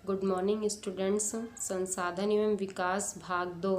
Good morning students. संसाधन एवं विकास भाग 2।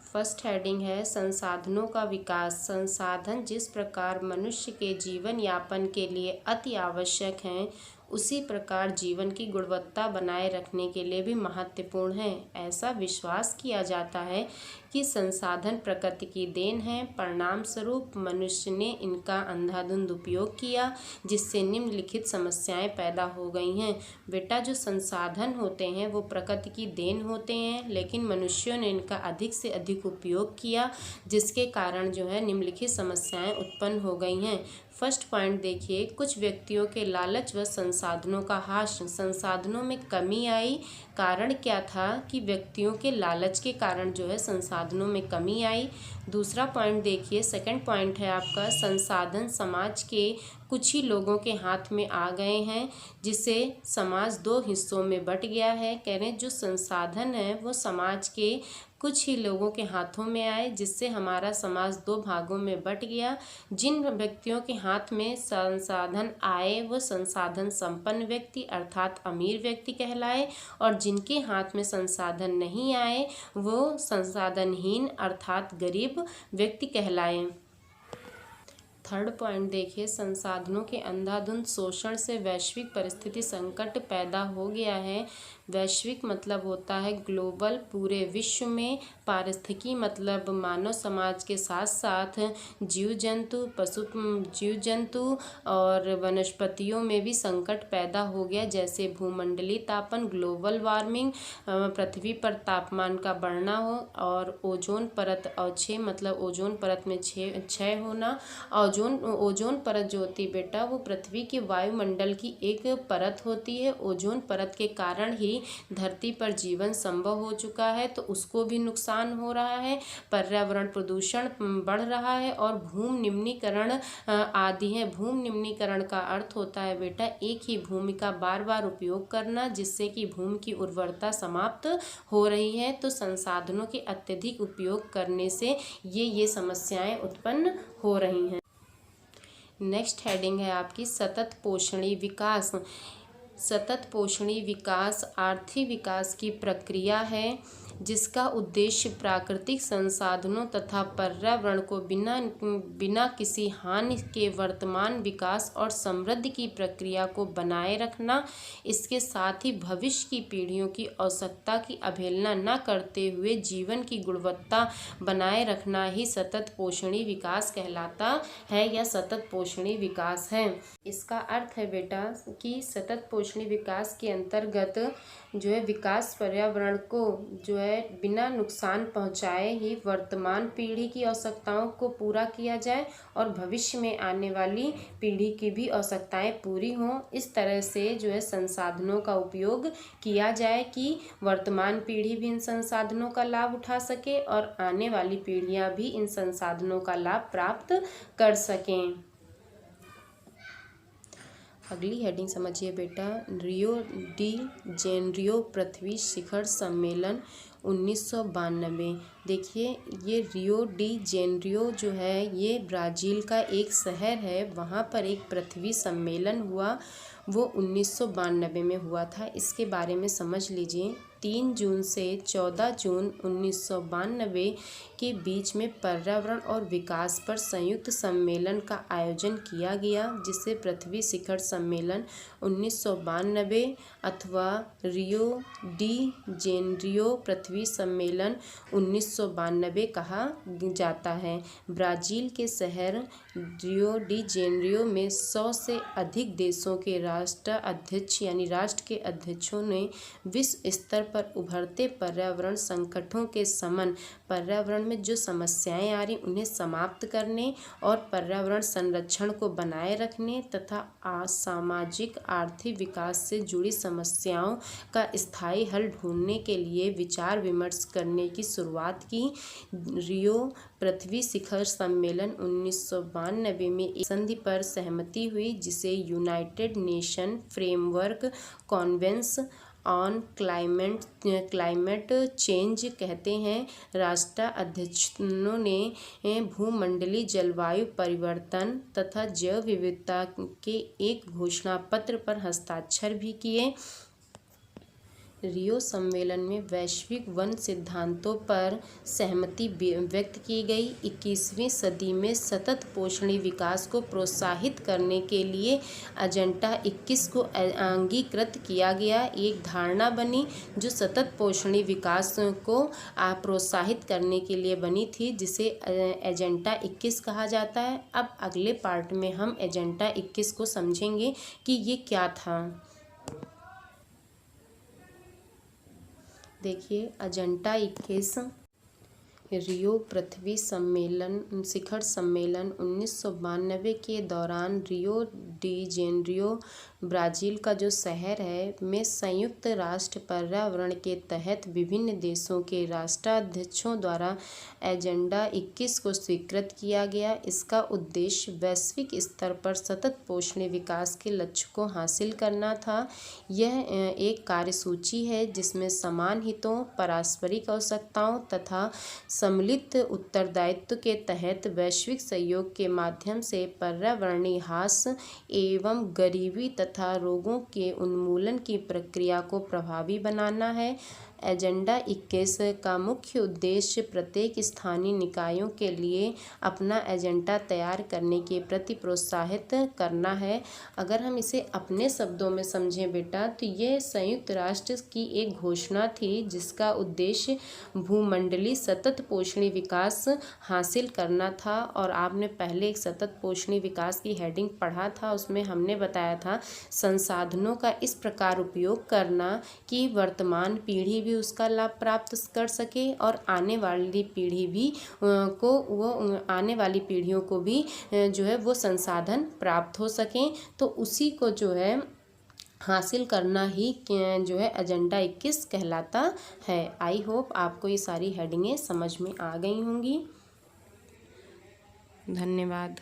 फर्स्ट हेडिंग है संसाधनों का विकास। संसाधन जिस प्रकार मनुष्य के जीवन यापन के लिए अति आवश्यक हैं, उसी प्रकार जीवन की गुणवत्ता बनाए रखने के लिए भी महत्वपूर्ण है। ऐसा विश्वास किया जाता है कि संसाधन प्रकृति की देन है। परिणाम स्वरूप मनुष्य ने इनका अंधाधुंध उपयोग किया, जिससे निम्नलिखित समस्याएं पैदा हो गई हैं। बेटा, जो संसाधन होते हैं वो प्रकृति की देन होते हैं, लेकिन मनुष्यों ने इनका अधिक से अधिक उपयोग किया, जिसके कारण जो है निम्नलिखित समस्याएं उत्पन्न हो गई हैं। फर्स्ट पॉइंट देखिए, कुछ व्यक्तियों के लालच व संसाधनों का ह्रास। संसाधनों में कमी आई। कारण क्या था कि व्यक्तियों के लालच के कारण जो है संसाधनों में कमी आई। दूसरा पॉइंट देखिए, सेकंड पॉइंट है आपका, संसाधन समाज के कुछ ही लोगों के हाथ में आ गए हैं, जिससे समाज दो हिस्सों में बंट गया है। कह रहे हैं जो संसाधन है वो समाज के कुछ ही लोगों के हाथों में आए, जिससे हमारा समाज दो भागों में बंट गया। जिन व्यक्तियों के हाथ में संसाधन आए वो संसाधन संपन्न व्यक्ति अर्थात अमीर व्यक्ति कहलाए, और जिनके हाथ में संसाधन नहीं आए वो संसाधनहीन अर्थात गरीब व्यक्ति कहलाए। थर्ड पॉइंट देखिए, संसाधनों के अंधाधुंध शोषण से वैश्विक परिस्थिति संकट पैदा हो गया है। वैश्विक मतलब होता है ग्लोबल, पूरे विश्व में। पारिस्थितिकी मतलब मानव समाज के साथ साथ जीव जंतु और वनस्पतियों में भी संकट पैदा हो गया, जैसे भूमंडलीय तापन ग्लोबल वार्मिंग, पृथ्वी पर तापमान का बढ़ना हो, और ओजोन परत अवक्षय मतलब ओजोन परत में क्षय होना। ओजोन परत जो होती है बेटा, वो पृथ्वी के वायुमंडल की एक परत होती है। ओजोन परत के कारण ही धरती पर जीवन संभव हो चुका है, तो उसको भी नुकसान हो रहा है। पर्यावरण प्रदूषण बढ़ रहा है और भूमि निम्नीकरण आदि है। भूमि निम्नीकरण का अर्थ होता है बेटा एक ही भूमि का बार बार उपयोग करना, जिससे कि भूमि की उर्वरता समाप्त हो रही है। तो संसाधनों के अत्यधिक उपयोग करने से ये समस्याएं उत्पन्न हो रही हैं। नेक्स्ट हेडिंग है आपकी सतत पोषणीय विकास। सतत पोषणीय विकास आर्थिक विकास की प्रक्रिया है, जिसका उद्देश्य प्राकृतिक संसाधनों तथा पर्यावरण को बिना किसी हानि के वर्तमान विकास और समृद्धि की प्रक्रिया को बनाए रखना। इसके साथ ही भविष्य की पीढ़ियों की आवश्यकता की अवहेलना न करते हुए जीवन की गुणवत्ता बनाए रखना ही सतत पोषणीय विकास कहलाता है या सतत पोषणीय विकास है। इसका अर्थ है बेटा कि सतत पोषणीय विकास के अंतर्गत जो है विकास पर्यावरण को जो है बिना नुकसान पहुंचाए ही वर्तमान पीढ़ी की आवश्यकताओं को पूरा किया जाए और भविष्य में आने वाली पीढ़ी की भी आवश्यकताएं पूरी हों। इस तरह से जो है संसाधनों का उपयोग किया जाए कि वर्तमान पीढ़ी भी इन संसाधनों का लाभ उठा सके और आने वाली पीढ़ियां भी इन संसाधनों का लाभ प्राप्त कर सकें। अगली हेडिंग समझिए बेटा, रियो डी जेनेरियो पृथ्वी शिखर सम्मेलन 1992। देखिए, ये रियो डी जेनेरियो जो है ये ब्राज़ील का एक शहर है। वहाँ पर एक पृथ्वी सम्मेलन हुआ, वो 1992 में हुआ था। इसके बारे में समझ लीजिए। 3 जून से 14 जून 1992 के बीच में पर्यावरण और विकास पर संयुक्त सम्मेलन का आयोजन किया गया, जिसे पृथ्वी शिखर सम्मेलन 1992 अथवा रियो डी जेनेरियो पृथ्वी सम्मेलन 1992 कहा जाता है। ब्राज़ील के शहर रियो डी जेनेरियो में 100 से अधिक देशों के राष्ट्र के अध्यक्षों ने विश्व स्तर पर उभरते पर्यावरण संकटों के समन, पर्यावरण में जो समस्याएं आ रही उन्हें समाप्त करने और पर्यावरण संरक्षण को बनाए रखने तथा सामाजिक आर्थिक विकास से जुड़ी समस्याओं का स्थायी हल ढूंढने के लिए विचार विमर्श करने की शुरुआत की। रियो पृथ्वी शिखर सम्मेलन 1992 में एक संधि पर सहमति हुई, जिसे United nation framework convention on climate change कहते हैं। राष्ट्राध्यक्षों ने भूमंडलीय जलवायु परिवर्तन तथा जैव विविधता के एक घोषणा पत्र पर हस्ताक्षर भी किए। रियो सम्मेलन में वैश्विक वन सिद्धांतों पर सहमति व्यक्त की गई। 21वीं सदी में सतत पोषणीय विकास को प्रोत्साहित करने के लिए एजेंडा 21 को अंगीकृत किया गया। एक धारणा बनी जो सतत पोषणीय विकास को प्रोत्साहित करने के लिए बनी थी, जिसे एजेंडा 21 कहा जाता है। अब अगले पार्ट में हम एजेंडा 21 को समझेंगे कि ये क्या था। देखिए, एजेंडा 21 रियो पृथ्वी सम्मेलन शिखर सम्मेलन 1992 के दौरान रियो डी जेनेरियो ब्राज़ील का जो शहर है में संयुक्त राष्ट्र पर्यावरण के तहत विभिन्न देशों के राष्ट्राध्यक्षों द्वारा एजेंडा 21 को स्वीकृत किया गया। इसका उद्देश्य वैश्विक स्तर पर सतत पोषणीय विकास के लक्ष्य को हासिल करना था। यह एक कार्यसूची है जिसमें समान हितों, पारस्परिक आवश्यकताओं तथा सम्मिलित उत्तरदायित्व के तहत वैश्विक सहयोग के माध्यम से पर्यावरणीय ह्रास एवं गरीबी तथा रोगों के उन्मूलन की प्रक्रिया को प्रभावी बनाना है। एजेंडा 21 का मुख्य उद्देश्य प्रत्येक स्थानीय निकायों के लिए अपना एजेंडा तैयार करने के प्रति प्रोत्साहित करना है। अगर हम इसे अपने शब्दों में समझें बेटा, तो ये संयुक्त राष्ट्र की एक घोषणा थी जिसका उद्देश्य भूमंडलीय सतत पोषणीय विकास हासिल करना था। और आपने पहले एक सतत पोषणीय विकास की हेडिंग पढ़ा था, उसमें हमने बताया था संसाधनों का इस प्रकार उपयोग करना कि वर्तमान पीढ़ी भी उसका लाभ प्राप्त कर सके और आने वाली पीढ़ी भी आने वाली पीढ़ियों को भी जो है वो संसाधन प्राप्त हो सकें। तो उसी को जो है हासिल करना ही जो है एजेंडा 21 कहलाता है। आई होप आपको ये सारी हेडिंगें समझ में आ गई होंगी। धन्यवाद।